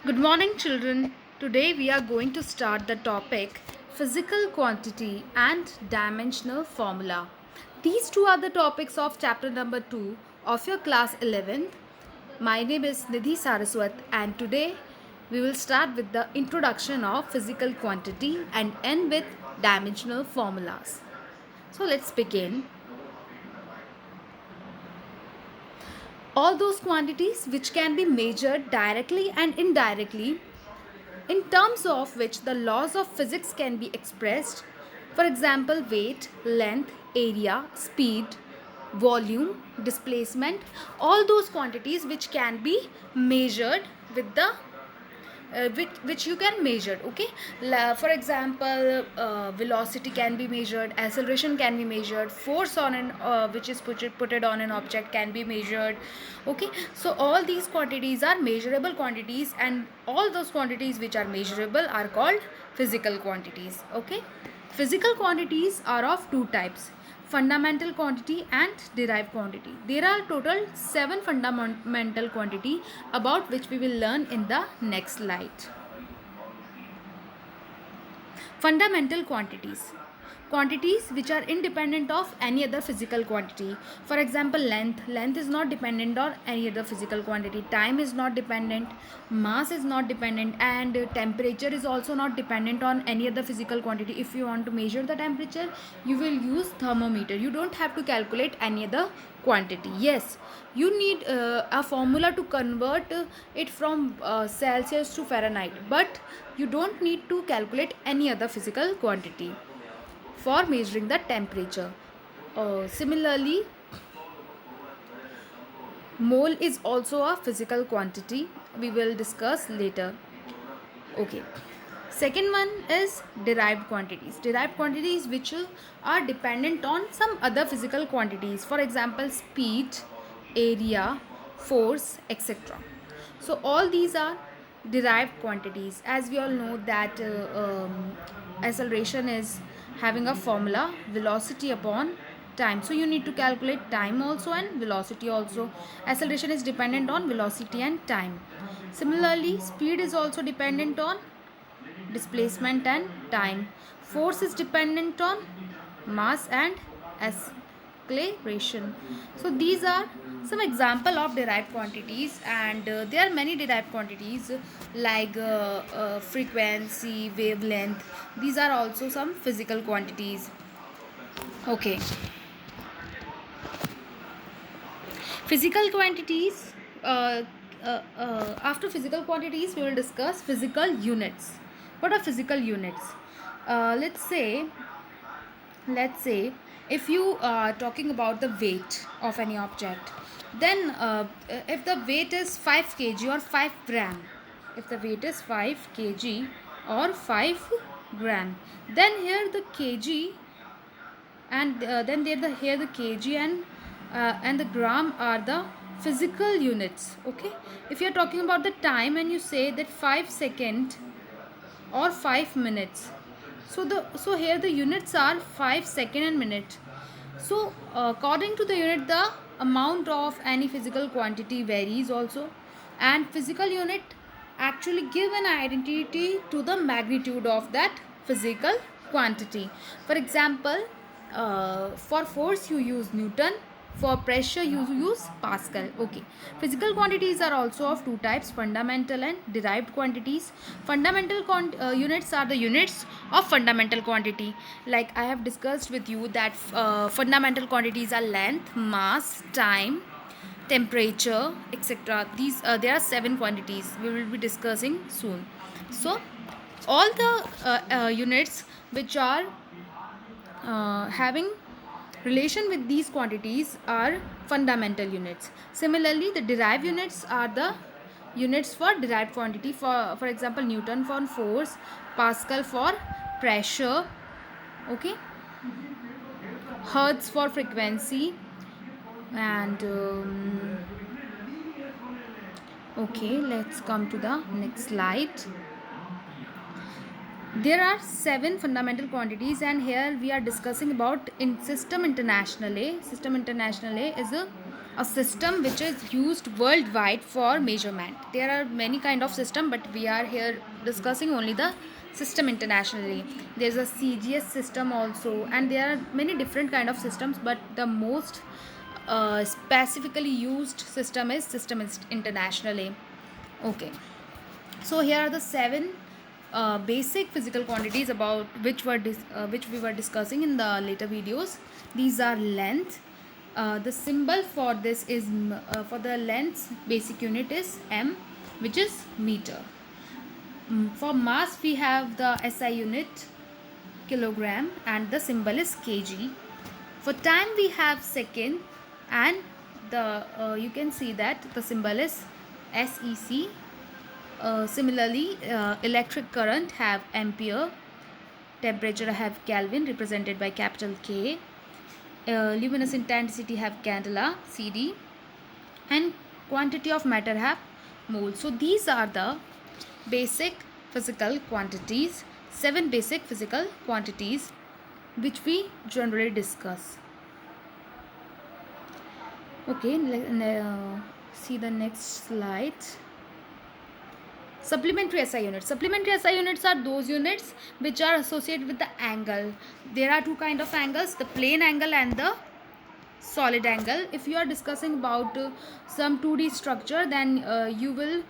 Good morning, children. Today we are going to start the topic physical quantity and dimensional formula. These two are the topics of chapter number 2 of your class 11th. My name is Nidhi Saraswat, and today we will start with the introduction of physical quantity and end with dimensional formulas. So let's begin. All those quantities which can be measured directly and indirectly, in terms of which the laws of physics can be expressed, for example, weight, length, area, speed, volume, displacement, all those quantities which can be measured with the which you can measure. Okay, for example, velocity can be measured, acceleration can be measured, force on an which is put it on an object can be measured. Okay, so all these quantities are measurable quantities, and all those quantities which are measurable are called physical quantities. Okay, physical quantities are of two types: fundamental quantity and derived quantity. There are total 7 fundamental quantity, about which we will learn in the next slide. Fundamental quantities. Quantities which are independent of any other physical quantity. For example, length. Length is not dependent on any other physical quantity. Time is not dependent. Mass is not dependent. And temperature is also not dependent on any other physical quantity. If you want to measure the temperature, you will use thermometer. You don't have to calculate any other quantity. Yes, you need a formula to convert it from Celsius to Fahrenheit, but you don't need to calculate any other physical quantity for measuring the temperature. Similarly, mole is also a physical quantity. We will discuss later. Okay. Second one is derived quantities. Derived quantities which are dependent on some other physical quantities. For example, speed, area, force, etc. So all these are derived quantities. As we all know that acceleration is having a formula, velocity upon time. So you need to calculate time also and velocity also. Acceleration is dependent on velocity and time. Similarly, speed is also dependent on displacement and time. Force is dependent on mass and acceleration. So these are some example of derived quantities, and there are many derived quantities like frequency, wavelength. These are also some physical quantities. Okay, physical quantities. After physical quantities, we will discuss physical units. What are physical units? Let's say if you are talking about the weight of any object, then if the weight is 5 kg or 5 gram, if the weight is 5 kg or 5 gram, then here the kg and then there the here the kg and the gram are the physical units. Okay, if you are talking about the time and you say that 5 second or 5 minutes, so here the units are 5 second and minute. So according to the unit, the amount of any physical quantity varies also, and physical unit actually give an identity to the magnitude of that physical quantity. For example, for force you use Newton, for pressure you use Pascal. Okay, physical quantities are also of two types: fundamental and derived quantities. Fundamental units are the units of fundamental quantity. Like I have discussed with you that fundamental quantities are length, mass, time, temperature, etc. These there are 7 quantities we will be discussing soon. So all the units which are having relation with these quantities are fundamental units. Similarly, the derived units are the units for derived quantity. For example, Newton for force, Pascal for pressure. Okay, Hertz for frequency, and okay, let's come to the next slide. There are 7 fundamental quantities, and here we are discussing about in System International A. System International A is a system which is used worldwide for measurement. There are many kind of system, but we are here discussing only the system internationally. There's a CGS system also, and there are many different kind of systems, but the most specifically used system is internationally. Okay, so here are the 7 basic physical quantities about which we were discussing in the later videos. These are length. The symbol for this is for the length basic unit is m, which is meter. For mass we have the SI unit kilogram, and the symbol is kg. For time we have second, and the you can see that the symbol is SEC. Similarly, electric current have ampere, temperature have Kelvin represented by capital K, luminous intensity have candela CD, and quantity of matter have mole. So these are the basic physical quantities, 7 basic physical quantities which we generally discuss. Okay, see the next slide. Supplementary SI units. Supplementary SI units are those units which are associated with the angle. There are 2 kind of angles, the plane angle and the solid angle. If you are discussing about some 2D structure, then you will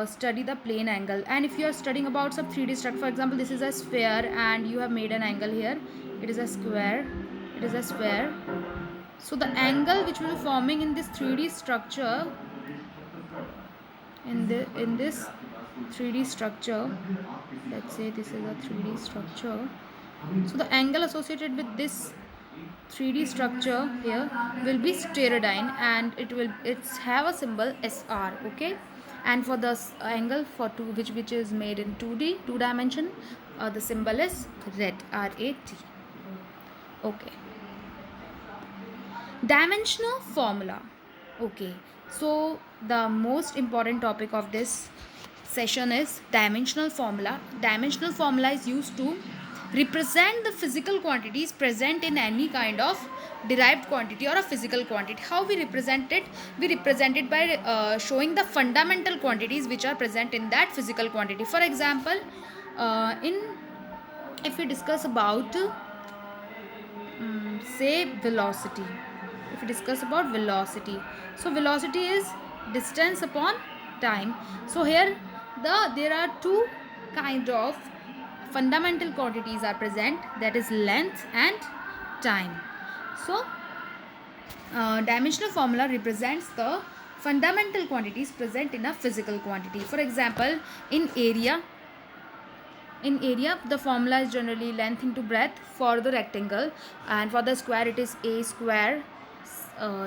study the plane angle. And if you are studying about some 3D structure, for example, this is a sphere and you have made an angle here. It is a square. It is a sphere. So the angle which will be forming in this 3D structure, in this 3D structure, let's say this is a 3D structure. So the angle associated with this 3D structure here will be pterodyne, and it's have a symbol SR. Okay, and for the angle for 2 which is made in 2D 2 dimension, the symbol is RAT. Okay, dimensional formula. Okay, so the most important topic of this session is dimensional formula. Dimensional formula is used to represent the physical quantities present in any kind of derived quantity or a physical quantity. How we represent it? We represent it by showing the fundamental quantities which are present in that physical quantity. For example, if we discuss about say velocity, if we discuss about velocity, so velocity is distance upon time. So here there are 2 kind of fundamental quantities are present, that is length and time. So dimensional formula represents the fundamental quantities present in a physical quantity. For example, in area the formula is generally length into breadth for the rectangle, and for the square it is a square,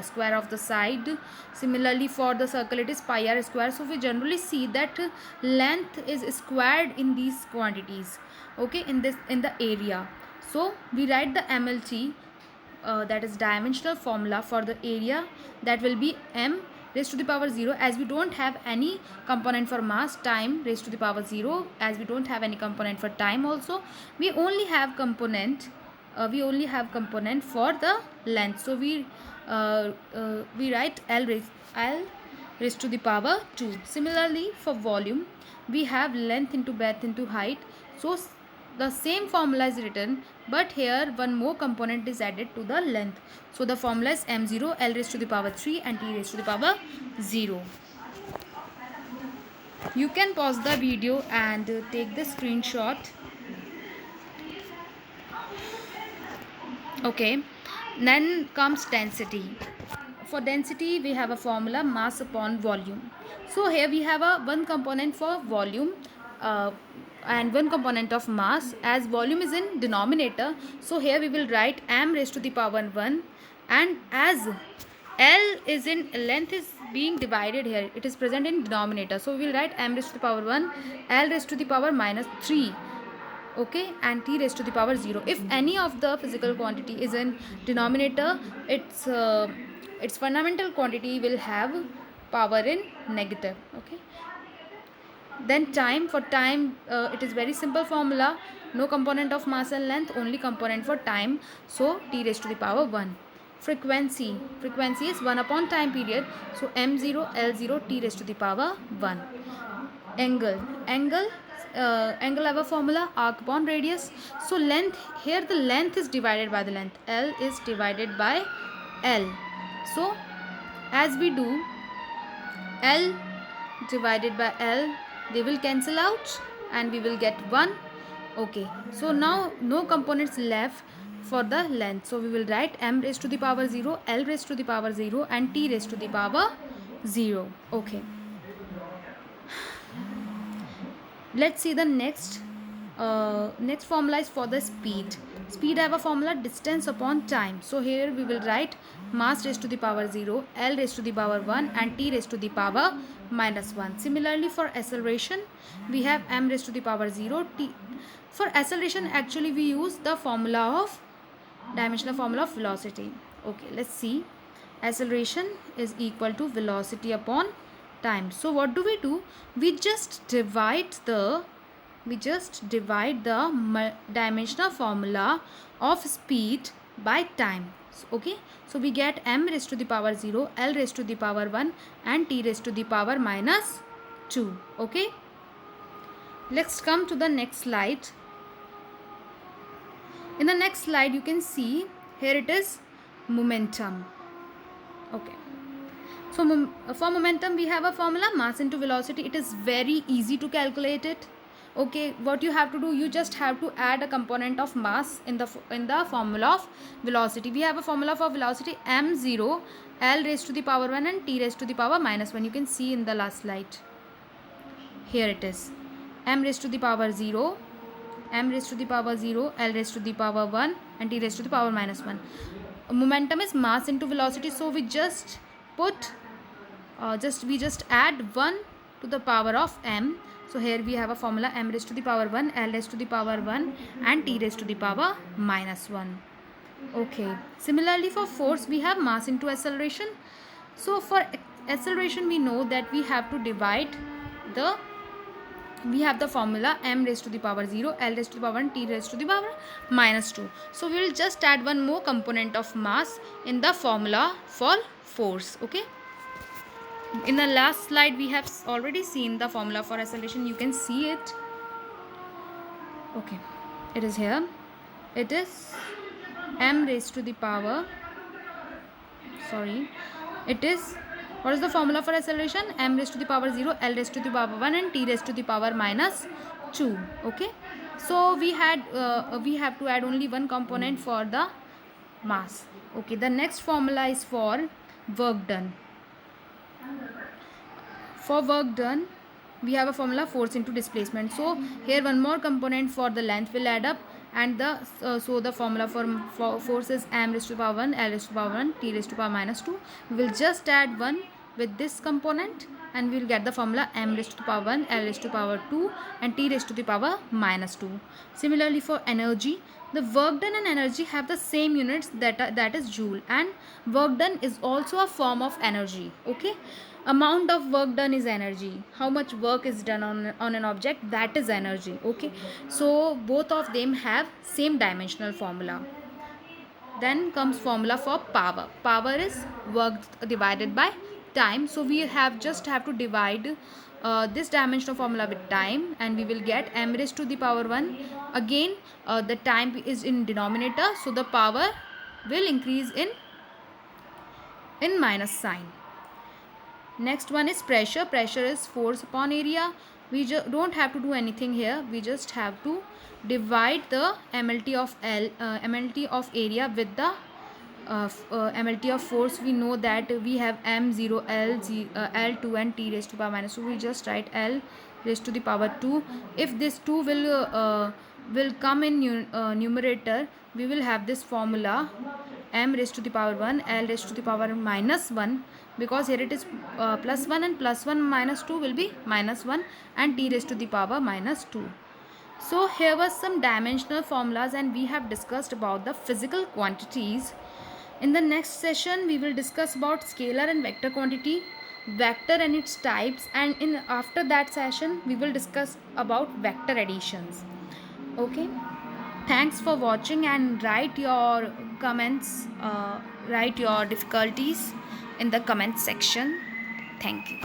square of the side. Similarly for the circle it is pi r square. So we generally see that length is squared in these quantities, okay, in the area. So we write the MLT, that is dimensional formula for the area, that will be m raised to the power 0, as we don't have any component for mass. Time raised to the power 0, as we don't have any component for time also. We only have component for the length. So we write L raised to the power 2. Similarly for volume, we have length into breadth into height. So the same formula is written, but here one more component is added to the length. So the formula is m0 L raised to the power 3 and T raised to the power 0. You can pause the video and take the screenshot. Okay, then comes density. For density we have a formula, mass upon volume. So here we have a one component for volume and one component of mass. As volume is in denominator, so here we will write m raised to the power 1, and as L is in length is being divided here, it is present in denominator, so we will write m raised to the power 1 L raised to the power minus 3, okay, and T raised to the power 0. If any of the physical quantity is in denominator, its fundamental quantity will have power in negative, okay. Then time. For time it is very simple formula, no component of mass and length, only component for time, so T raised to the power 1. frequency is 1 upon time period, so m0 l0 t raised to the power 1. Angle have a formula, arc upon radius. So length, here the length is divided by the length, L is divided by L. So as we do L divided by L, they will cancel out and we will get 1. Okay, so now no components left for the length, so we will write m raised to the power 0, L raised to the power 0 and t raised to the power 0. Okay, let's see the next formula is for the speed. Speed have a formula, distance upon time. So here we will write mass raised to the power 0, L raised to the power 1 and t raised to the power minus 1. Similarly for acceleration, we have m raised to the power 0, t. For acceleration actually we use the formula of dimensional formula of velocity. Okay, let's see. Acceleration is equal to velocity upon time. So what do? We just divide the dimensional formula of speed by time. Okay, so we get m raised to the power 0, L raised to the power 1 and t raised to the power minus 2. Okay, let's come to the next slide. In the next slide you can see here it is momentum. Okay, so for momentum we have a formula, mass into velocity. It is very easy to calculate it. Okay, what you have to do, you just have to add a component of mass in the formula of velocity. We have a formula for velocity, m0 L raised to the power 1 and t raised to the power minus 1. You can see in the last slide. Here it is, m raised to the power 0, m raised to the power 0, L raised to the power 1 and t raised to the power minus 1. Momentum is mass into velocity, so we just put we just add 1 to the power of m. So here we have a formula, m raised to the power 1, L raised to the power 1 and t raised to the power minus 1. Okay, similarly for force we have mass into acceleration. So for acceleration we know that we have to divide we have the formula m raised to the power 0, L raised to the power 1, t raised to the power minus 2. So we will just add one more component of mass in the formula for force. Okay, in the last slide we have already seen the formula for acceleration. You can see it. Okay, it is here. It is m raised to the power, it is, what is the formula for acceleration? M raised to the power 0, L raised to the power 1 and t raised to the power minus 2. Okay, so we have to add only one component for the mass. Okay, the next formula is for work done. For work done we have a formula, force into displacement. So here one more component for the length will add up, and the formula for force is m raised to the power 1, L raised to the power 1, t raised to the power minus 2. We will just add 1 with this component and we will get the formula m raised to the power 1, L raised to the power 2 and t raised to the power minus 2. Similarly for energy, the work done and energy have the same units, that is joule, and work done is also a form of energy. Okay, amount of work done is energy. How much work is done on an object, that is energy. Okay, so both of them have same dimensional formula. Then comes formula for power. Power is work divided by time. So we just have to divide this dimensional formula with time and we will get m raised to the power 1. Again the time is in denominator, so the power will increase in minus sign. Next one is pressure. Pressure is force upon area. We don't have to do anything here. We just have to divide the MLT of MLT of area with the MLT of force. We know that we have m0 L2 and t raised to the power minus 2. We just write L raised to the power 2. If this 2 will come in numerator, we will have this formula m raised to the power 1, L raised to the power minus 1, because here it is plus 1 and plus 1 minus 2 will be minus 1 and t raised to the power minus 2. So here was some dimensional formulas and we have discussed about the physical quantities. In the next session we will discuss about scalar and vector quantity, vector and its types, and after that session we will discuss about vector additions. Okay, thanks for watching and write your comments write your difficulties in the comment section. Thank you.